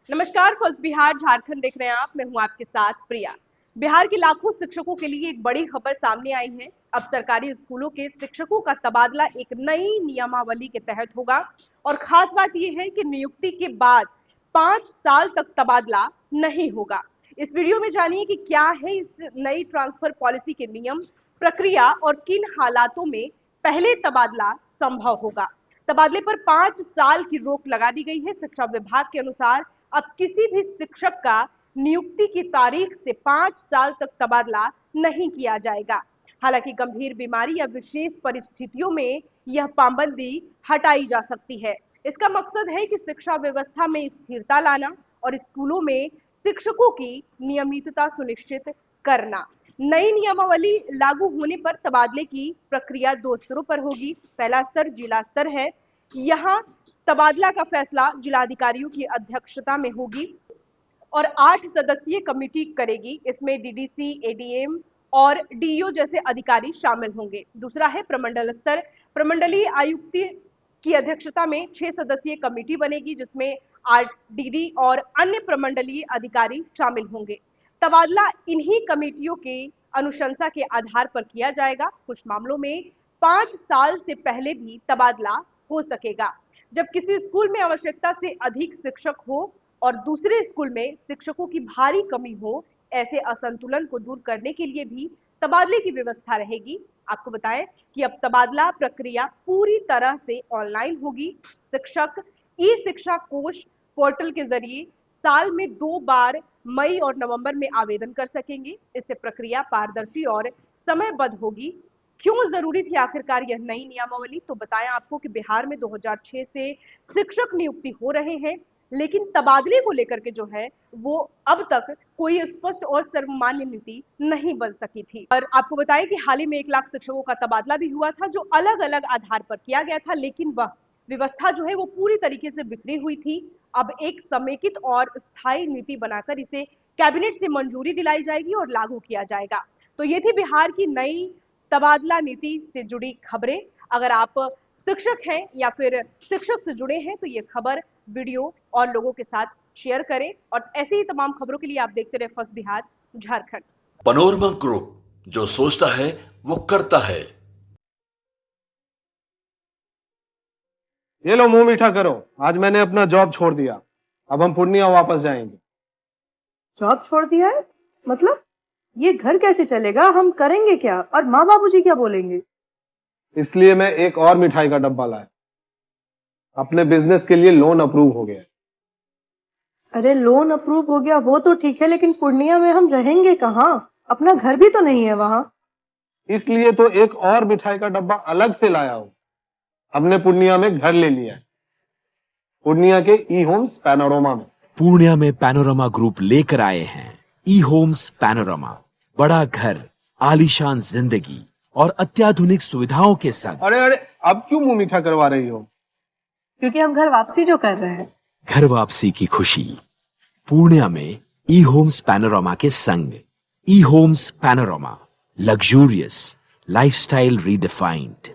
नमस्कार, फर्स्ट बिहार झारखंड देख रहे हैं आप। मैं हूं आपके साथ प्रिया। बिहार के लाखों शिक्षकों के लिए एक बड़ी खबर सामने आई है। अब सरकारी स्कूलों के शिक्षकों का तबादला एक नई नियमावली के तहत होगा और खास बात यह है कि नियुक्ति के बाद 5 साल तक तबादला नहीं होगा। इस वीडियो में जानिए कि क्या है इस नई ट्रांसफर पॉलिसी के नियम, प्रक्रिया और किन हालातों में पहले तबादला संभव होगा। तबादले पर 5 साल की रोक लगा दी गई है। शिक्षा विभाग के अनुसार अब किसी भी शिक्षक का नियुक्ति की तारीख से 5 साल तक तबादला नहीं किया जाएगा। हालांकि गंभीर बीमारी या विशेष परिस्थितियों में यह पाबंदी हटाई जा सकती है। इसका मकसद है कि शिक्षा व्यवस्था में स्थिरता लाना और स्कूलों में शिक्षकों की नियमितता सुनिश्चित करना। नई नियमावली लागू होने पर तबादले की प्रक्रिया 2 स्तरों पर होगी। पहला स्तर जिला स्तर है। यहाँ तबादला का फैसला जिलाधिकारियों की अध्यक्षता में होगी और 8 सदस्यीय कमेटी करेगी। इसमें डीडीसी, एडीएम और डीईओ जैसे अधिकारी शामिल होंगे। दूसरा है प्रमंडल स्तर। प्रमंडलीय आयुक्त की अध्यक्षता में 6 सदस्यीय कमेटी बनेगी, जिसमें आरडीडी और अन्य प्रमंडलीय अधिकारी शामिल होंगे। तबादला इन्हीं कमेटियों के अनुशंसा के आधार पर किया जाएगा। कुछ मामलों में 5 साल से पहले भी तबादला हो सकेगा। जब किसी स्कूल में आवश्यकता से अधिक शिक्षक हो और दूसरे स्कूल में शिक्षकों की भारी कमी हो, ऐसे असंतुलन को दूर करने के लिए भी तबादले की व्यवस्था रहेगी। आपको बताएं कि अब तबादला प्रक्रिया पूरी तरह से ऑनलाइन होगी। शिक्षक ई शिक्षा कोष पोर्टल के जरिए साल में 2 बार मई और नवंबर में आवेदन कर सकेंगे। इससे प्रक्रिया पारदर्शी और समयबद्ध होगी। क्यों जरूरी थी आखिरकार यह नई नियमावली? तो बताएं आपको कि बिहार में 2006 से शिक्षक नियुक्ति हो रहे हैं, लेकिन तबादले को लेकर के जो है वो अब तक कोई स्पष्ट और सर्वमान्य नीति नहीं बन सकी थी। और आपको बताएं कि हाल ही में 1 लाख शिक्षकों का तबादला भी हुआ था, जो अलग अलग आधार पर किया गया था, लेकिन वह व्यवस्था जो है वो पूरी तरीके से बिखरी हुई थी। अब एक समेकित और स्थायी नीति बनाकर इसे कैबिनेट से मंजूरी दिलाई जाएगी और लागू किया जाएगा। तो ये थी बिहार की नई तबादला नीति से जुड़ी खबरें। अगर आप शिक्षक हैं या फिर शिक्षक से जुड़े हैं तो ये खबर, वीडियो और लोगों के साथ शेयर करें। और ऐसी ही तमाम खबरों के लिए आप देखते रहे first Bihar Jharkhand. Panorama group, जो सोचता है वो करता है। ये लो, मुंह मीठा करो। आज मैंने अपना जॉब छोड़ दिया। अब हम पूर्णिया वापस जाएंगे। जॉब छोड़ दिया है? मतलब ये घर कैसे चलेगा? हम करेंगे क्या? और माँ बाबूजी क्या बोलेंगे? इसलिए मैं एक और मिठाई का डब्बा लाया। अपने बिजनेस के लिए लोन अप्रूव हो गया। अरे लोन अप्रूव हो गया वो तो ठीक है, लेकिन पूर्णिया में हम रहेंगे कहाँ? अपना घर भी तो नहीं है वहाँ। इसलिए तो एक और मिठाई का डब्बा अलग से लाया हूँ। हमने पूर्णिया में घर ले लिया है, पूर्णिया के ई होम्स पैनोरमा में। पूर्णिया में पैनोरमा ग्रुप लेकर आए हैं ई होम्स पैनोरमा। बड़ा घर, आलीशान जिंदगी और अत्याधुनिक सुविधाओं के संग। अरे अरे, अब क्यों मुंह मीठा करवा रही हो? क्योंकि हम घर वापसी जो कर रहे हैं। घर वापसी की खुशी पूर्णिया में ई होम्स पैनोरमा के संग। ई Homes Panorama, luxurious lifestyle redefined.